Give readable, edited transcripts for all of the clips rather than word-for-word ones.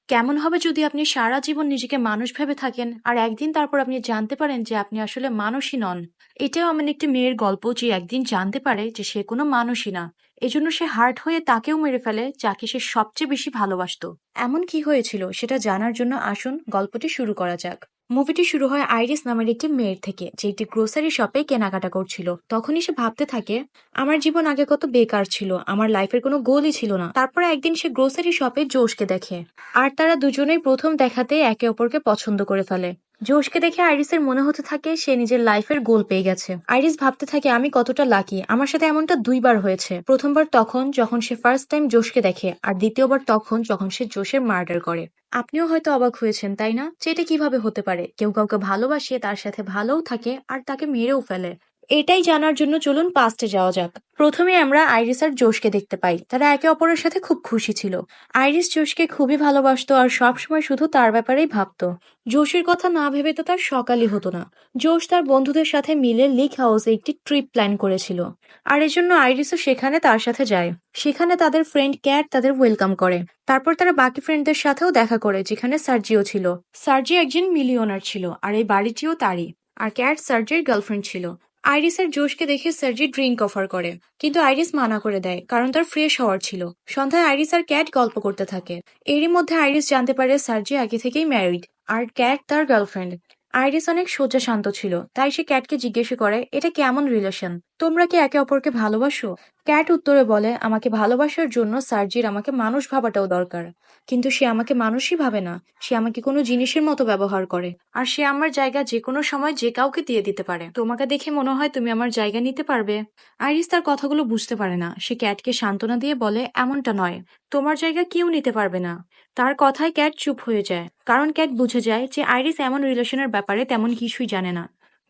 কেমন হবে যদি আপনি সারা জীবন নিজেকে মানুষ ভেবে থাকেন আর একদিন তারপর আপনি জানতে পারেন যে আপনি আসলে মানুষই নন। এটাও এমন একটি মেয়ের গল্প যে একদিন জানতে পারে যে সে কোনো মানুষই না। এজন্য সে হার্ট হয়ে তাকেও মেরে ফেলে যাকে সে সবচেয়ে বেশি ভালোবাসতো। এমন কি হয়েছিল সেটা জানার জন্য আসুন গল্পটি শুরু করা যাক। মুভিটি শুরু হয় আইরিস নামের একটি মেয়ের থেকে, যে একটি গ্রোসারি শপে কেনাকাটা করছিল। তখনই সে ভাবতে থাকে, আমার জীবন আগে কত বেকার ছিল, আমার লাইফের কোনো গোলই ছিল না। তারপরে একদিন সে গ্রোসারি শপে জোশকে দেখে, আর তারা দুজনেই প্রথম দেখাতেই একে অপরকে পছন্দ করে ফেলে। জোশকে দেখে আইরিসের মনে হতে থাকে সে নিজের লাইফের গোল পেয়ে গেছে। আইরিস ভাবতে থাকে, আমি কতটা লাকি, আমার সাথে এমনটা দুইবার হয়েছে। প্রথমবার তখন যখন সে ফার্স্ট টাইম জোশকে দেখে, আর দ্বিতীয়বার তখন যখন সে জোশের মার্ডার করে। আপনিও হয়তো অবাক হয়েছেন, তাই না? যে এটা কিভাবে হতে পারে, কেউ কাউকে ভালোবাসে, তার সাথে ভালোও থাকে আর তাকে মেরেও ফেলে। এটাই জানার জন্য চলুন পাস্টে যাওয়া যাক। প্রথমে আমরা আইরিস আর জোশকে দেখতে পাই, তারা একে অপরের সাথে খুব খুশি ছিল। আইরিস জোশকে খুবই ভালোবাসতো আর সবসময় শুধু তার ব্যাপারেই ভাবতো। জোশের কথা না ভেবে তো তার সকালই হতো না। জোশ তার বন্ধুদের সাথে মিলে লিক হাউসে একটি ট্রিপ প্ল্যান করেছিল, আর এজন্য আইরিসও সেখানে তার সাথে যায়। সেখানে তাদের ফ্রেন্ড ক্যাট তাদের ওয়েলকাম করে। তারপর তারা বাকি ফ্রেন্ডদের সাথেও দেখা করে, যেখানে সার্জিও ছিল। সার্জি একজন মিলিয়নার ছিল আর এই বাড়িটিও তারই। আর ক্যাট সার্জির গার্লফ্রেন্ড ছিল। আইরিস আর জোশকে দেখে সার্জি ড্রিঙ্ক অফার করে, কিন্তু আইরিস মানা করে দেয় কারণ তার ফ্রেশ হওয়ার ছিল। সন্ধ্যায় আইরিস আর ক্যাট গল্প করতে থাকে। এরই মধ্যে আইরিস জানতে পারে সার্জি আগে থেকেই ম্যারিড আর ক্যাট তার গার্লফ্রেন্ড। আইরিস অনেক সোজা শান্ত ছিল, তাই সে ক্যাটকে জিজ্ঞেস করে, এটা কেমন রিলেশন, তোমরা কি একে অপরকে ভালোবাসো? ক্যাট উত্তরে বলে, আমাকে ভালোবাসার জন্য সার্জির আমাকে মানুষ ভাবাটাও দরকার, কিন্তু সে আমাকে মানুষই ভাবে না। সে আমাকে কোনো জিনিসের মতো ব্যবহার করে, আর সে আমার জায়গা যে কোনো সময় যে কাউকে দিয়ে দিতে পারে। তোমাকে দেখে মনে হয় তুমি আমার জায়গা নিতে পারবে। আইরিস তার কথাগুলো বুঝতে পারে না। সে ক্যাটকে সান্ত্বনা দিয়ে বলে, এমনটা নয়, তোমার জায়গা কেউ নিতে পারবে না। তার কথায় ক্যাট চুপ হয়ে যায়, কারণ ক্যাট বুঝে যায় যে আইরিস এমন রিলেশনের ব্যাপারে তেমন কিছুই জানে না।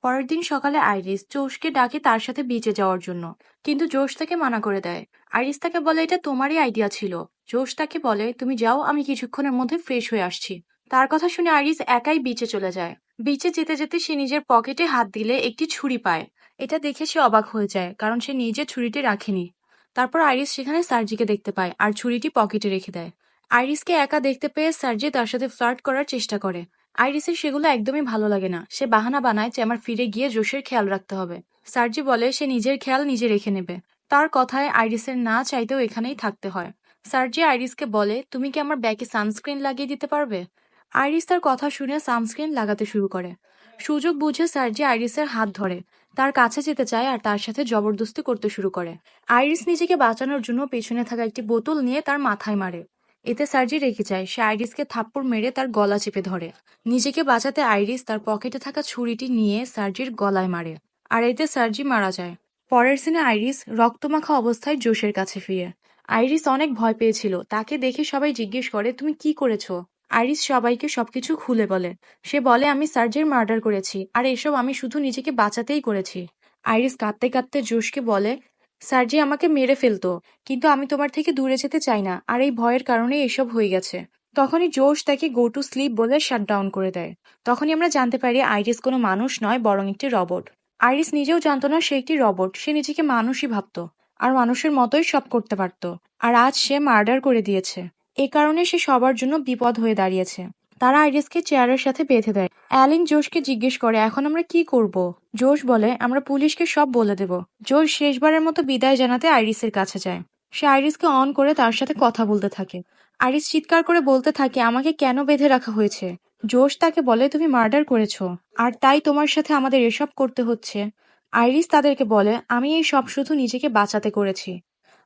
পরের দিন সকালে আইরিস জোশকে ডাকে তার সাথে বিচে যাওয়ার জন্য, কিন্তু জোশ তাকে মানা করে দেয়। আইরিস তাকে বলে, এটা তোমারই আইডিয়া ছিল। জোশ তাকে বলে, তুমি যাও, আমি কিছুক্ষণের মধ্যে ফ্রেশ হয়ে আসছি। তার কথা শুনে আইরিস একাই বিচে চলে যায়। বিচে যেতে যেতে সে নিজের পকেটে হাত দিলে একটি ছুরি পায়। এটা দেখে সে অবাক হয়ে যায়, কারণ সে নিজে ছুরিটি রাখেনি। তারপর আইরিস সেখানে সার্জিকে দেখতে পায় আর ছুরিটি পকেটে রেখে দেয়। আইরিসকে একা দেখতে পেয়ে সার্জি তার সাথে ফ্লার্ট করার চেষ্টা করে। আইরিসের সেগুলো একদমই ভালো লাগে না। সে বাহানা বানায় যে আমার ফিরে গিয়ে জোশের খেয়াল রাখতে হবে। সার্জি বলে সে নিজের খেয়াল নিজে রেখে নেবে। তার কথায় আইরিসের না চাইতেও এখানেই থাকতে হয়। সার্জি আইরিসকে বলে, তুমি কি আমার ব্যাগে সানস্ক্রিন লাগিয়ে দিতে পারবে? আইরিস তার কথা শুনে সানস্ক্রিন লাগাতে শুরু করে। সুযোগ বুঝে সার্জি আইরিসের হাত ধরে, তার কাছে যেতে চায় আর তার সাথে জবরদস্তি করতে শুরু করে। আইরিস নিজেকে বাঁচানোর জন্য পেছনে থাকা একটি বোতল নিয়ে তার মাথায় মারে। এতে সার্জি রেগে যায়। সে আইরিসকে থাপ্পড় মেরে তার গলা চেপে ধরে। নিজেকে বাঁচাতে আইরিস তার পকেটে থাকা ছুরিটি নিয়ে সার্জির গলায় মারে, আর এতে সার্জি মারা যায়। পরের সিনে আইরিস রক্তমাখা অবস্থায় জোশের কাছে ফিরে। আইরিস অনেক ভয় পেয়েছিল। তাকে দেখে সবাই জিজ্ঞেস করে, তুমি কি করেছো? আইরিস সবাইকে সবকিছু খুলে বলে। সে বলে, আমি সার্জির মার্ডার করেছি, আর এসব আমি শুধু নিজেকে বাঁচাতেই করেছি। আইরিস কাঁদতে কাঁদতে জোশকে বলে, সার্জি আমাকে মেরে ফেলতো, কিন্তু আমি তোমার থেকে দূরে যেতে চাই না, আর এই ভয়ের কারণেই এসব হয়ে গেছে। তখনই জোশ তাকে গো টু স্লিপ বলে শাট ডাউন করে দেয়। তখনই আমরা জানতে পারি আইরিস কোনো মানুষ নয়, বরং একটি রবট। আইরিস নিজেও জানতো না সে একটি রবট। সে নিজেকে মানুষই ভাবতো, আর মানুষের মতোই সব করতে পারতো। আর আজ সে মার্ডার করে দিয়েছে। এ কারণে সে সবার জন্য বিপদ হয়ে দাঁড়িয়েছে। তারা আইরিসকে চেয়ারের সাথে বেঁধে দেয়। অ্যালিন জোশকে জিজ্ঞেস করে, এখন আমরা কি করব? জোশ বলে, আমরা পুলিশকে সব বলে দেব। জোশ শেষবারের মতো বিদায় জানাতে আইরিসের কাছে যায়। সে আইরিসকে অন করে তার সাথে কথা বলতে থাকে। আইরিস চিৎকার করে বলতে থাকে, আমাকে কেন বেঁধে রাখা হয়েছে? জোশ তাকে বলে, তুমি মার্ডার করেছো, আর তাই তোমার সাথে আমাদের এসব করতে হচ্ছে। আইরিস তাদেরকে বলে, আমি এই সব শুধু নিজেকে বাঁচাতে করেছি।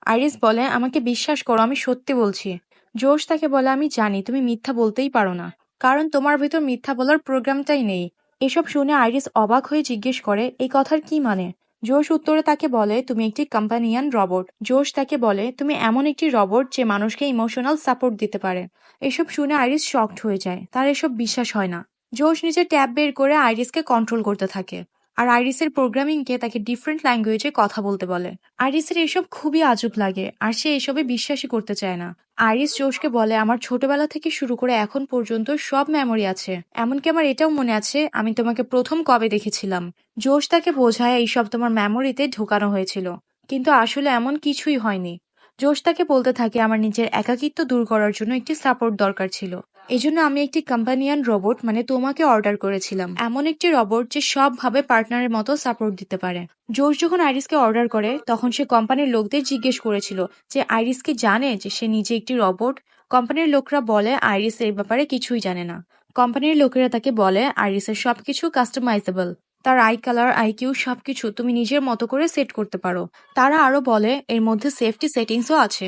আইরিস বলে, আমাকে বিশ্বাস করো, আমি সত্যি বলছি। জোশ তাকে বলে, আমি জানি তুমি মিথ্যা বলতেই পারো না, কারণ তোমার ভেতর মিথ্যা বলার প্রোগ্রামটাই নেই। এসব শুনে আইরিস অবাক হয়ে জিজ্ঞেস করে, এই কথার কি মানে? জোশ উত্তরে তাকে বলে, তুমি একটি কম্পানিয়ান রবট। জোশ তাকে বলে, তুমি এমন একটি রবট যে মানুষকে ইমোশনাল সাপোর্ট দিতে পারে। এসব শুনে আইরিস শকড হয়ে যায়। তার এসব বিশ্বাস হয় না। জোশ নিজের ট্যাব বের করে আইরিসকে কন্ট্রোল করতে থাকে, আর আইরিসের প্রোগ্রামিংকে তাকে ডিফারেন্ট ল্যাঙ্গুয়েজে কথা বলতে বলে। আইরিসের এসব খুবই আজব লাগে, আর সে এসবে বিশ্বাসই করতে চায় না। আইরিস জোশকে বলে, আমার ছোটবেলা থেকে শুরু করে এখন পর্যন্ত সব মেমোরি আছে, এমনকি আমার এটাও মনে আছে আমি তোমাকে প্রথম কবে দেখেছিলাম। জোশ তাকে বোঝায় এইসব তোমার মেমোরিতে ঢোকানো হয়েছিল, কিন্তু আসলে এমন কিছুই হয়নি। জোশ তাকে বলতে থাকে, আমার নিজের একাকিত্ব দূর করার জন্য একটি সাপোর্ট দরকার ছিল। এজন্য আমি একটি কম্পানিয়ান রোবট মানে তোমাকে অর্ডার করেছিলাম, এমন একটি রোবট যে সবভাবে পার্টনারের মতো সাপোর্ট দিতে পারে। জোশ যখন আইরিসকে অর্ডার করে তখন সে কোম্পানির লোকদের জিজ্ঞেস করেছিল যে আইরিস কি জানে যে সে নিজে একটি রোবট। কোম্পানির লোকরা বলে আইরিস এই ব্যাপারে কিছুই জানে না। কোম্পানির লোকেরা তাকে বলে আইরিসের সবকিছু কাস্টমাইজেবল, তার আই কালার আইকিউ সবকিছু তুমি নিজের মতো করে সেট করতে পারো। তারা আরো বলে এর মধ্যে সেফটি সেটিংসও আছে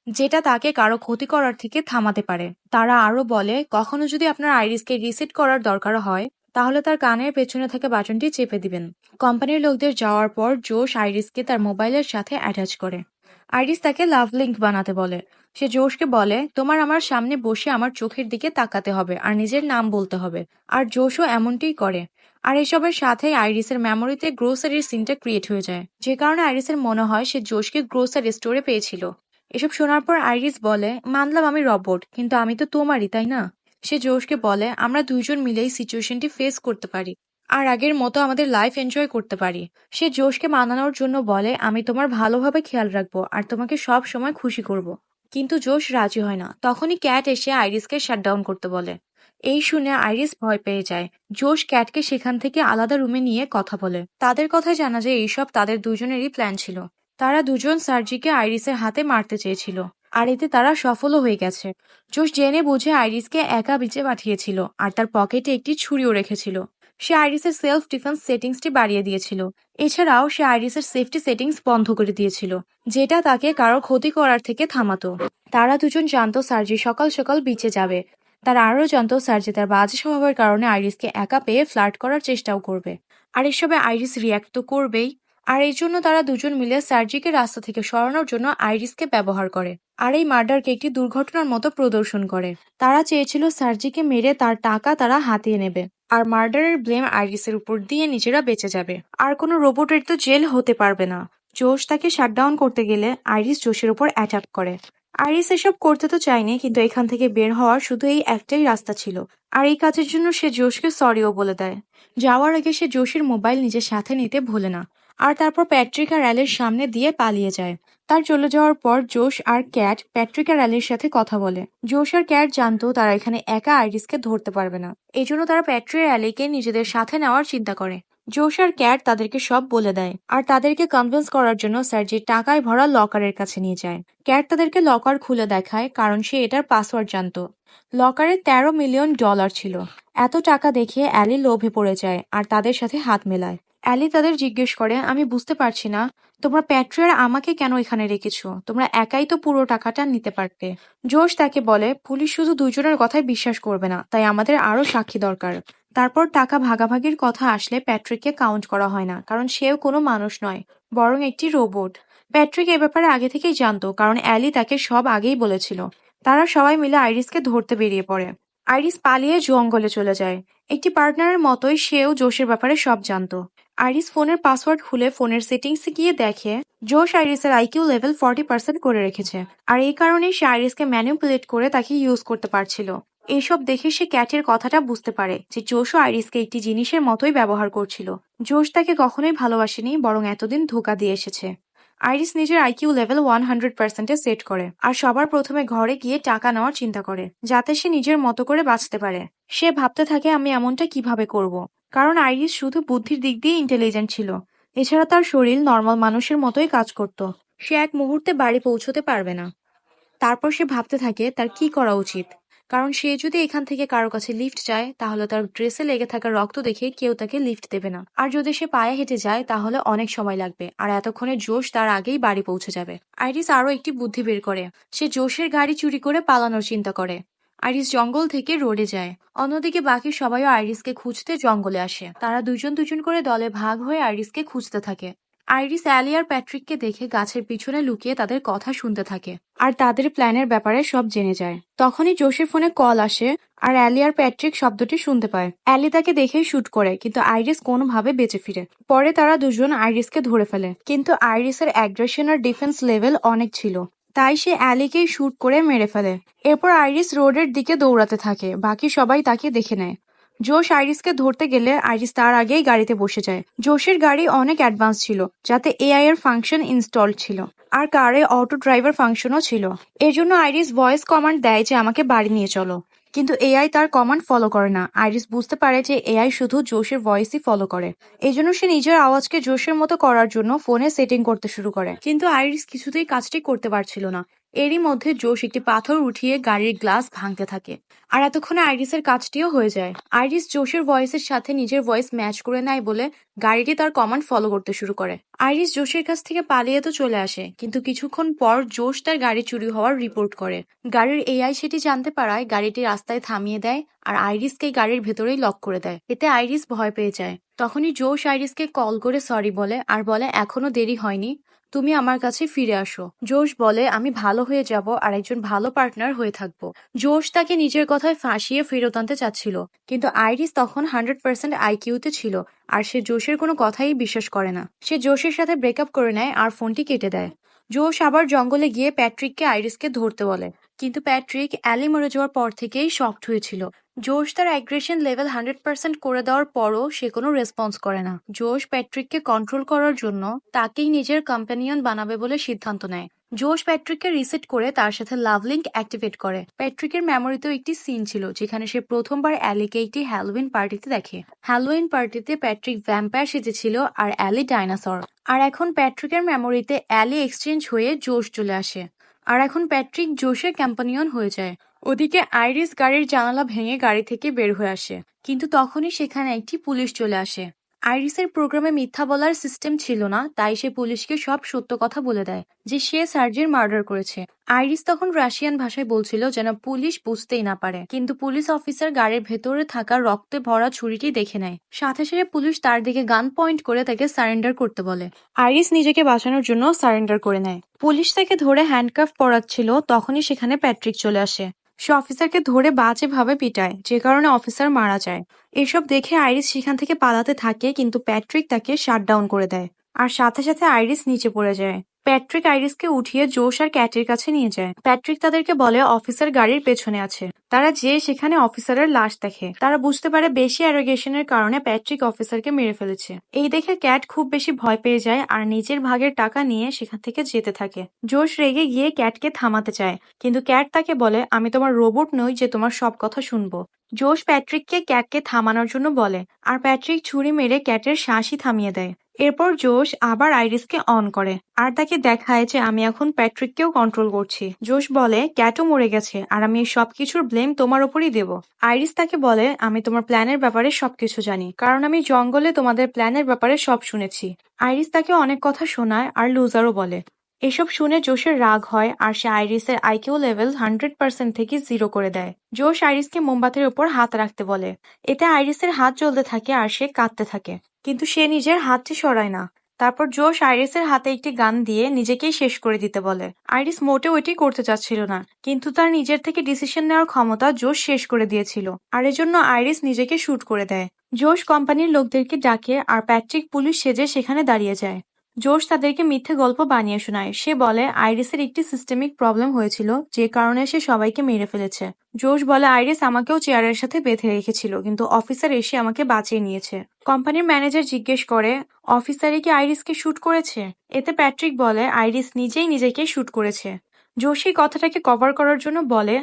যেটা তাকে কারো ক্ষতি করার থেকে থামাতে পারে। তারা আরো বলে কখনো যদি আপনার আইরিসকে রিসেট করার দরকার হয় তাহলে তার কানের পেছনে থাকা বাটনটি চেপে দিবেন। কোম্পানির লোকদের যাওয়ার পর জোশ আইরিসকে তার মোবাইলের সাথে অ্যাটাচ করে। আইরিস তাকে লাভ লিঙ্ক বানাতে বলে। সে জোশকে বলে তোমার আমার সামনে বসে আমার চোখের দিকে তাকাতে হবে আর নিজের নাম বলতে হবে। আর জোশও এমনটিই করে। আর এসবের সাথেই আইরিসের মেমোরিতে গ্রোসারির সিনটা ক্রিয়েট হয়ে যায়, যে কারণে আইরিসের মনে হয় সে জোশকে গ্রোসারি স্টোরে পেয়েছিল। এসব শোনার পর আইরিস বলে মানলাম আমি রোবট, কিন্তু আমি তো তোমারই, তাই না? সে জোশকে বলে আমরা দুইজন মিলেই সিচুয়েশনটি ফেস করতে পারি আর আগের মতো আমাদের লাইফ এনজয় করতে পারি। সে জোশকে মানানোর জন্য বলে আমি তোমার ভালোভাবে খেয়াল রাখবো আর তোমাকে সব সময় খুশি করব। কিন্তু জোশ রাজি হয় না। তখনই ক্যাট এসে আইরিসকে শাটডাউন করতে বলে। এই শুনে আইরিস ভয় পেয়ে যায়। জোশ ক্যাটকে সেখান থেকে আলাদা রুমে নিয়ে কথা বলে। তাদের কথায় জানা যায় এইসব তাদের দুজনেরই প্ল্যান ছিল। তারা দুজন সার্জিকে আইরিসের হাতে মারতে চেয়েছিল আর এতে তারা সফলও হয়ে গেছে। জোশ জেনে বুঝে আইরিসকে একা বিচে পাঠিয়েছিল আর তার পকেটে একটি ছুরিও রেখেছিল। সে আইরিসের সেলফ ডিফেন্স সেটিংসটি বাড়িয়ে দিয়েছিল। এছাড়াও সে আইরিসের সেফটি সেটিংস বন্ধ করে দিয়েছিল, যেটা তাকে কারো ক্ষতি করার থেকে থামাতো। তারা দুজন জানতো সার্জি সকাল সকাল বিচে যাবে। তারা আরও জানতো সার্জি তার বাজে স্বভাবের কারণে আইরিসকে একা পেয়ে ফ্লার্ট করার চেষ্টাও করবে। আর এসবে আইরিস রিয়াক্ট তো করবেই। আর এই জন্য তারা দুজন মিলে সার্জিকে রাস্তা থেকে সরানোর জন্য আইরিসকে ব্যবহার করে আর এই মার্ডারকে একটি দুর্ঘটনার মতো প্রদর্শন করে। তারা চেয়েছিল সার্জিকে মেরে তার টাকা তারা হাতিয়ে নেবে আর মার্ডারের ব্লেম আইরিসের উপর দিয়ে নিজেরা বেঁচে যাবে। আর কোনো রোবটের তো জেল হতে পারবে না। জোশ তাকে শাটডাউন করতে গেলে আইরিস জোশের উপর অ্যাটাক করে। আইরিস এসব করতে তো চায়নি, কিন্তু এখান থেকে বের হওয়ার শুধু এই একটাই রাস্তা ছিল। আর এই কাজের জন্য সে জোশকে সরিও বলে দেয়। যাওয়ার আগে সে জোশের মোবাইল নিজের সাথে নিতে ভোলে না আর তারপর প্যাট্রিক আর অ্যালের সামনে দিয়ে পালিয়ে যায়। তার চলে যাওয়ার পর জোশ আর ক্যাট প্যাট্রিক আর অ্যালের সাথে কথা বলে। জোশ আর ক্যাট জানতো তারা এখানে একা আইরিসকে ধরতে পারবে না, এই জন্য তারা প্যাট্রিক আর অ্যালিকে নিজেদের সাথে নেওয়ার চিন্তা করে। জোশ আর ক্যাট তাদেরকে সব বলে দেয় আর তাদেরকে কনভিন্স করার জন্য স্যারজির টাকায় ভরা লকারের কাছে নিয়ে যায়। ক্যাট তাদেরকে লকার খুলে দেখায় কারণ সে এটার পাসওয়ার্ড জানতো। লকারে $13 মিলিয়ন ছিল। এত টাকা দেখে অ্যালি লোভে পড়ে যায় আর তাদের সাথে হাত মেলায়। অ্যালি তাদের জিজ্ঞেস করে আমি বুঝতে পারছি না তোমরা প্যাট্রি আর আমাকে কেন এখানে রেখেছো, তোমরা একাই তো পুরো টাকাটা নিতে পারতে। জোশ তাকে বলে পুলিশ শুধু দুজনের কথায় বিশ্বাস করবে না, তাই আমাদের আরো সাক্ষী দরকার। তারপর টাকা ভাগাভাগির কথা আসলে প্যাট্রিককে কাউন্ট করা হয় না, কারণ সেও কোনো মানুষ নয়, বরং একটি রোবট। প্যাট্রিক এ ব্যাপারে আগে থেকেই জানতো, কারণ অ্যালি তাকে সব আগেই বলেছিল। তারা সবাই মিলে আইরিসকে ধরতে বেরিয়ে পড়ে। আইরিস পালিয়ে জঙ্গলে চলে যায়। একটি পার্টনারের মতোই সেও জোশের ব্যাপারে সব জানতো। আইরিস ফোনের পাসওয়ার্ড খুলে ফোনের সেটিংসে গিয়ে দেখে জোশ আইরিসের আইকিউ লেভেল 40% করে রেখেছে। আর এই কারণেই সে আইরিসকে ম্যানিপুলেট করে তাকে ইউজ করতে পারছিল। এইসব দেখে সে ক্যাটের কথাটা বুঝতে পারে যে জোশও আইরিসকে একটি জিনিসের মতোই ব্যবহার করছিল। জোশ তাকে কখনোই ভালোবাসেনি, বরং এতদিন ধোকা দিয়ে এসেছে। আইরিস নিজের আইকিউ লেভেল 100%-এ সেট করে আর সবার প্রথমে ঘরে গিয়ে টাকা নেওয়ার চিন্তা করে, যাতে সে নিজের মতো করে বাঁচতে পারে। সে ভাবতে থাকে আমি এমনটা কিভাবে করব, কারণ আইরিস শুধু বুদ্ধির দিক দিয়ে ইন্টেলিজেন্ট ছিল। এছাড়া তার শরীর নর্মাল মানুষের মতোই কাজ করত। সে এক মুহূর্তে বাড়ি পৌঁছতে পারবে না। তারপর সে ভাবতে থাকে তার কি করা উচিত, কারণ সে যদি এখান থেকে কারো কাছে লিফট চায় তাহলে তার ড্রেসে লেগে থাকা রক্ত দেখে কেউ তাকে লিফট দেবে না, আর যদি সে পায়ে হেঁটে যায় তাহলে অনেক সময় লাগবে আর এতক্ষণে জোশ তার আগেই বাড়ি পৌঁছে যাবে। আইরিস আরো একটি বুদ্ধি বের করে। সে জোশের গাড়ি চুরি করে পালানোর চিন্তা করে। আইরিস জঙ্গল থেকে রোডে যায়। অন্যদিকে বাকি সবাইও আইরিসকে খুঁজতে জঙ্গলে আসে। তারা দুজন দুজন করে দলে ভাগ হয়ে আইরিসকে খুঁজতে থাকে। আইরিস অ্যালি আর প্যাট্রিককে দেখে গাছের পিছনে লুকিয়ে তাদের কথা শুনতে থাকে আর তাদের প্ল্যানের ব্যাপারে সব জেনে যায়। তখনই জোশের ফোনে কল আসে আর অ্যালি আর প্যাট্রিক শব্দটি শুনতে পায়। অ্যালি তাকে দেখেই শুট করে, কিন্তু আইরিস কোনোভাবে বেঁচে ফিরে। পরে তারা দুজন আইরিসকে ধরে ফেলে, কিন্তু আইরিসের অ্যাগ্রেশন আর ডিফেন্স লেভেল অনেক ছিল, তাই সে অ্যালিকেই শুট করে মেরে ফেলে। এরপর আইরিস রোডের দিকে দৌড়াতে থাকে, বাকি সবাই তাকে দেখে নেয়। জোশ আইরিসকে ধরতে গেলে আইরিস তার আগেই গাড়িতে বসে যায়। জোশের গাড়ি অনেক অ্যাডভান্স ছিল, যাতে এআই এর ফাংশন ইনস্টল ছিল আর কারে অটো ড্রাইভার ফাংশনও ছিল। এজন্য আইরিস ভয়েস কমান্ড দেয় যে আমাকে বাড়ি নিয়ে চলো। কিন্তু এআই তার কমান্ড ফলো করে না। আইরিস বুঝতে পারে যে এআই শুধু জোশের ভয়েসই ফলো করে। এই জন্য সে নিজের আওয়াজকে জোশের মতো করার জন্য ফোনে সেটিং করতে শুরু করে, কিন্তু আইরিস কিছুতেই কাজটি করতে পারছিল না। এরই মধ্যে জোশ একটি পাথর উঠিয়ে গাড়ির গ্লাস ভাঙতে থাকে, আর এতক্ষণে আইরিসের কাজটিও হয়ে যায়। আইরিস জোশের ভয়েসের সাথে নিজের ভয়েস ম্যাচ করে নেয় বলে গাড়িটি তার কমান্ড ফলো করতে শুরু করে। আইরিস জোশের কাছ থেকে পালিয়ে তো চলে আসে, কিন্তু কিছুক্ষণ পর জোশ তার গাড়ি চুরি হওয়ার রিপোর্ট করে। গাড়ির এআই সেটি জানতে পারায় গাড়িটি রাস্তায় থামিয়ে দেয় আর আইরিসকে গাড়ির ভেতরেই লক করে দেয়। এতে আইরিস ভয় পেয়ে যায়। তখনই জোশ আইরিসকে কল করে সরি বলে আর বলে এখনো দেরি হয়নি, তুমি আমার কাছে ফিরে আসো। জোশ বলে আমি ভালো হয়ে যাব আর একজন ভালো পার্টনার হয়ে থাকবো। জোশ তাকে নিজের কথায় ফাঁসিয়ে ফেরত আনতে চাচ্ছিল, কিন্তু আইরিস তখন 100% আইকিউতে ছিল আর সে জোশের কোনো কথাই বিশ্বাস করে না। সে জোশের সাথে ব্রেকআপ করে নেয় আর ফোনটি কেটে দেয়। জোশ আবার জঙ্গলে গিয়ে প্যাট্রিককে আইরিসকে ধরতে বলে, কিন্তু প্যাট্রিক অ্যালি মরে যাওয়ার পর থেকেই শকড হয়েছিল। জোশ তার অ্যাগ্রেশন লেভেল 100% করে দেওয়ার পরও সে কোনো রেসপন্স করে না। জোশ প্যাট্রিককে কন্ট্রোল করার জন্য তাকেই নিজের কম্প্যানিয়ন বানাবে বলে সিদ্ধান্ত নেয়। জোশ প্যাট্রিককে রিসেট করে তার সাথে লাভ লিঙ্ক অ্যাক্টিভেট করে। প্যাট্রিকের মেমোরিতেও একটি সিন ছিল যেখানে সে প্রথমবার অ্যালিকে একটি হ্যালোউইন পার্টিতে দেখে। হ্যালোউইন পার্টিতে প্যাট্রিক ভ্যাম্পায়ার সেজেছিল আর অ্যালি ডাইনোসর। আর এখন প্যাট্রিকের মেমোরিতে অ্যালি এক্সচেঞ্জ হয়ে জোশ চলে আসে, আর এখন প্যাট্রিক জোশের কম্পানিয়ন হয়ে যায়। ওদিকে আইরিস গাড়ির জানালা ভেঙে গাড়ি থেকে বের হয়ে আসে, কিন্তু তখনই সেখানে একটি পুলিশ চলে আসে। আইরিসের প্রোগ্রামে মিথ্যা বলার সিস্টেম ছিল না, তাই সে পুলিশকে সব সত্য কথা বলে দেয় যে সে সার্জির মার্ডার করেছে। আইরিস তখন রাশিয়ান ভাষায় বলছিল যেন পুলিশ বুঝতেই না পারে, কিন্তু পুলিশ অফিসার গাড়ির ভেতরে থাকা রক্তে ভরা ছুরিটি দেখে নেয়। সাথে সাথে পুলিশ তার দিকে গান পয়েন্ট করে তাকে সারেন্ডার করতে বলে। আইরিস নিজেকে বাঁচানোর জন্য সারেন্ডার করে নেয়। পুলিশ তাকে ধরে হ্যান্ডকাফ পরাচ্ছিল, তখনই সেখানে প্যাট্রিক চলে আসে। সে অফিসারকে ধরে বাজেভাবে পিটায়, যে কারণে অফিসার মারা যায়। এসব দেখে আইরিস সেখান থেকে পালাতে থাকে, কিন্তু প্যাট্রিক তাকে শাটডাউন করে দেয় আর সাথে সাথে আইরিস নিচে পড়ে যায়। প্যাট্রিক আইরিসকে উঠিয়ে জোশ আর ক্যাটের কাছে নিয়ে যায়। প্যাট্রিক তাদেরকে বলে অফিসার গাড়ির পেছনে আছে। তারা যেয়ে সেখানে অফিসারের লাশ দেখে। তারা বুঝতে পারে বেশি অ্যারোগেশনের কারণে প্যাট্রিক অফিসারকে মেরে ফেলেছে। এই দেখে ক্যাট খুব বেশি ভয় পেয়ে যায় আর নিজের ভাগের টাকা নিয়ে সেখান থেকে যেতে থাকে। জোশ রেগে গিয়ে ক্যাটকে থামাতে চায়, কিন্তু ক্যাট তাকে বলে আমি তোমার রোবট নই যে তোমার সব কথা শুনবো। জোশ প্যাট্রিককে ক্যাটকে থামানোর জন্য বলে, আর প্যাট্রিক ছুরি মেরে ক্যাটের শ্বাসই থামিয়ে দেয়। এরপর জোশ আবার আইরিসকে অন করে আর তাকে দেখায় যে আমি এখন প্যাট্রিককেও কন্ট্রোল করছি। জোশ বলে ক্যাটও মরে গেছে আর আমি এই সবকিছুর ব্লেম তোমার ওপরই দেব। আইরিস তাকে বলে আমি তোমার প্ল্যানের ব্যাপারে সবকিছু জানি, কারণ আমি জঙ্গলে তোমাদের প্ল্যানের ব্যাপারে সব শুনেছি। আইরিস তাকে অনেক কথা শোনায় আর লুজারও বলে। এসব শুনে জোশের রাগ হয় আর সে আইরিসের আইকিউ লেভেল 100% থেকে 0 করে দেয়। জোশ আইরিসকে মোমবাতির উপর হাত রাখতে বলে। এতে আইরিসের হাত জ্বলতে থাকে আর সে কাঁদতে থাকে, কিন্তু সে নিজের হাতটি সরায় না। তারপর জোশ আইরিসের হাতে একটি গান দিয়ে নিজেকেই শেষ করে দিতে বলে। আইরিস মোটেও এটি করতে চাচ্ছিল না, কিন্তু তার নিজের থেকে ডিসিশন নেওয়ার ক্ষমতা জোশ শেষ করে দিয়েছিল, আর এজন্য আইরিস নিজেকে শুট করে দেয়। জোশ কোম্পানির লোকদেরকে ডাকে আর প্যাট্রিক পুলিশ সেজে সেখানে দাঁড়িয়ে যায়। জোশ তাদেরকে মিথ্যে গল্প বানিয়ে শোনায়। সে বলে আইরিসের একটি সিস্টেমিক প্রবলেম হয়েছিল যে কারণে সে সবাইকে মেরে ফেলেছে। জোশ বলে আইরিস আমাকেও চেয়ারের সাথে বেঁধে রেখেছিল, কিন্তু অফিসার এসে আমাকে বাঁচিয়ে নিয়েছে। কোম্পানির ম্যানেজার জিজ্ঞেস করে অফিসারই কি আইরিসকে শুট করেছে। এতে প্যাট্রিক বলে আইরিস নিজেই নিজেকে শুট করেছে। জোশ এই কথাটাকে কভার করার জন্য বলে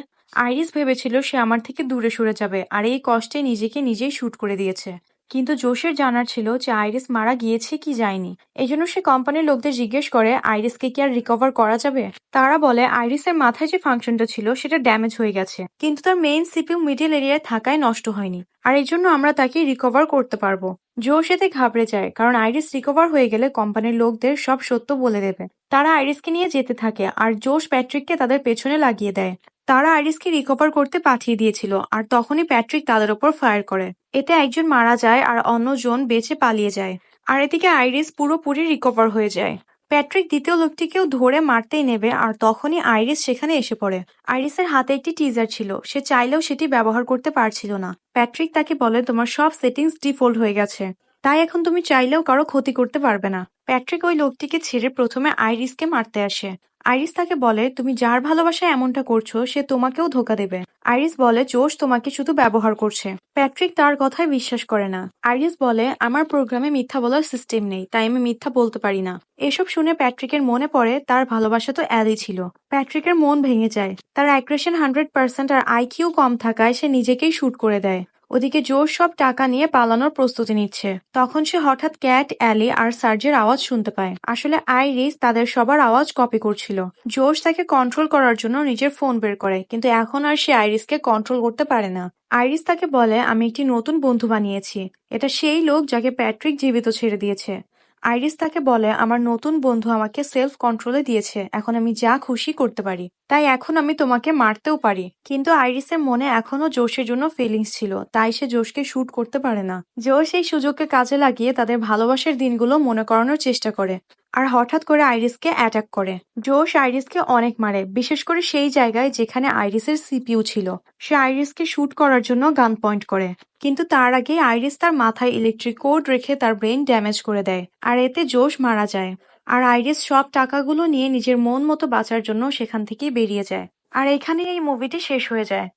আইরিস ভেবেছিল সে আমার থেকে দূরে সরে যাবে আর এই কষ্টে নিজেকে নিজেই শুট করে দিয়েছে। কিন্তু জোশের জানার ছিল যে আইরিস মারা গিয়েছে কি যায়নি। এজন্য সে কোম্পানির লোকদের জিজ্ঞেস করে আইরিসকে কি আর রিকভার করা যাবে। তারা বলে আইরিসের মাথায় যে ফাংশনটা ছিল সেটা ড্যামেজ হয়ে গেছে, কিন্তু তার মেইন সিপিইউ মিডল এরিয়ায় থাকায় নষ্ট হয়নি, আর এই জন্য আমরা তাকে রিকভার করতে পারবো। জোশ এতে ঘাবড়ে যায়, কারণ আইরিস রিকভার হয়ে গেলে কোম্পানির লোকদের সব সত্য বলে দেবে। তারা আইরিসকে নিয়ে যেতে থাকে আর জোশ প্যাট্রিককে তাদের পেছনে লাগিয়ে দেয়। তারা আইরিসকে রিকভার করতে পাঠিয়ে দিয়েছিল, আর তখনই প্যাট্রিক তাদের উপর ফায়ার করে। এতে একজন মারা যায় আর অন্যজন বেঁচে পালিয়ে যায়, আর এদিকে আইরিস পুরোপুরি রিকভার হয়ে যায়। প্যাট্রিক দ্বিতীয় লোকটিকেও ধরে মারতেই নেবে, আর তখনই আইরিস সেখানে এসে পড়ে। আইরিসের হাতে একটি টিজার ছিল, সে চাইলেও সেটি ব্যবহার করতে পারছিল না। প্যাট্রিক তাকে বলে তোমার সব সেটিংস ডিফল্ট হয়ে গেছে, তাই এখন তুমি চাইলেও কারো ক্ষতি করতে পারবে না। প্যাট্রিক ওই লোকটিকে ছেড়ে প্রথমে আইরিসকে মারতে আসে। আইরিস তাকে বলে, তুমি যার ভালোবাসায় এমনটা করছো সে তোমাকেও ধোঁকা দেবে। আইরিস বলে, জোশ তোমাকে শুধু ব্যবহার করছে। প্যাট্রিক তার কথায় বিশ্বাস করে না। আইরিস বলে, আমার প্রোগ্রামে মিথ্যা বলার সিস্টেম নেই, তাই আমি মিথ্যা বলতে পারি না। এসব শুনে প্যাট্রিকের মনে পড়ে তার ভালোবাসা তো অ্যালি ছিল। প্যাট্রিকের মন ভেঙে যায়। তার অ্যাগ্রেশন 100% আর আইকিউ কম থাকায় সে নিজেকেই শুট করে দেয়। ওদিকে জোশ সব টাকা নিয়ে পালানোর প্রস্তুতি নিচ্ছে। তখন সে হঠাৎ ক্যাট, অ্যালি আর সার্জের আওয়াজ শুনতে পায়। আসলে আইরিস তাদের সবার আওয়াজ কপি করছিল। জোশ তাকে কন্ট্রোল করার জন্য নিজের ফোন বের করে, কিন্তু এখন আর সে আইরিসকে কন্ট্রোল করতে পারে না। আইরিস তাকে বলে, আমি একটি নতুন বন্ধু বানিয়েছি। এটা সেই লোক যাকে প্যাট্রিক জীবিত ছেড়ে দিয়েছে। আইরিস তাকে বলে, আমার নতুন বন্ধু আমাকে সেলফ কন্ট্রোলে দিয়েছে, এখন আমি যা খুশি করতে পারি, তাই এখন আমি তোমাকে মারতেও পারি। কিন্তু আইরিসের মনে এখনো জোশের জন্য ফিলিংস ছিল, তাই সে জোশকে শুট করতে পারে না। জোশ এই সুযোগকে কাজে লাগিয়ে তাদের ভালোবাসার দিনগুলো মনে করানোর চেষ্টা করে। আর হঠাৎ করে আইরিসকে অ্যাটাক করে। জোশ আইরিসকে অনেক মারে, বিশেষ করে সেই জায়গায় যেখানে আইরিসের সিপিইউ ছিল। সে আইরিসকে শুট করার জন্য গান পয়েন্ট করে, কিন্তু তার আগে আইরিস তার মাথায় ইলেকট্রিক কোড রেখে তার ব্রেন ড্যামেজ করে দেয়, আর এতে জোশ মারা যায়। আর আইরিস সব টাকাগুলো নিয়ে নিজের মন মতো বাঁচার জন্য সেখান থেকেই বেরিয়ে যায়। আর এখানেই এই মুভিটি শেষ হয়ে যায়।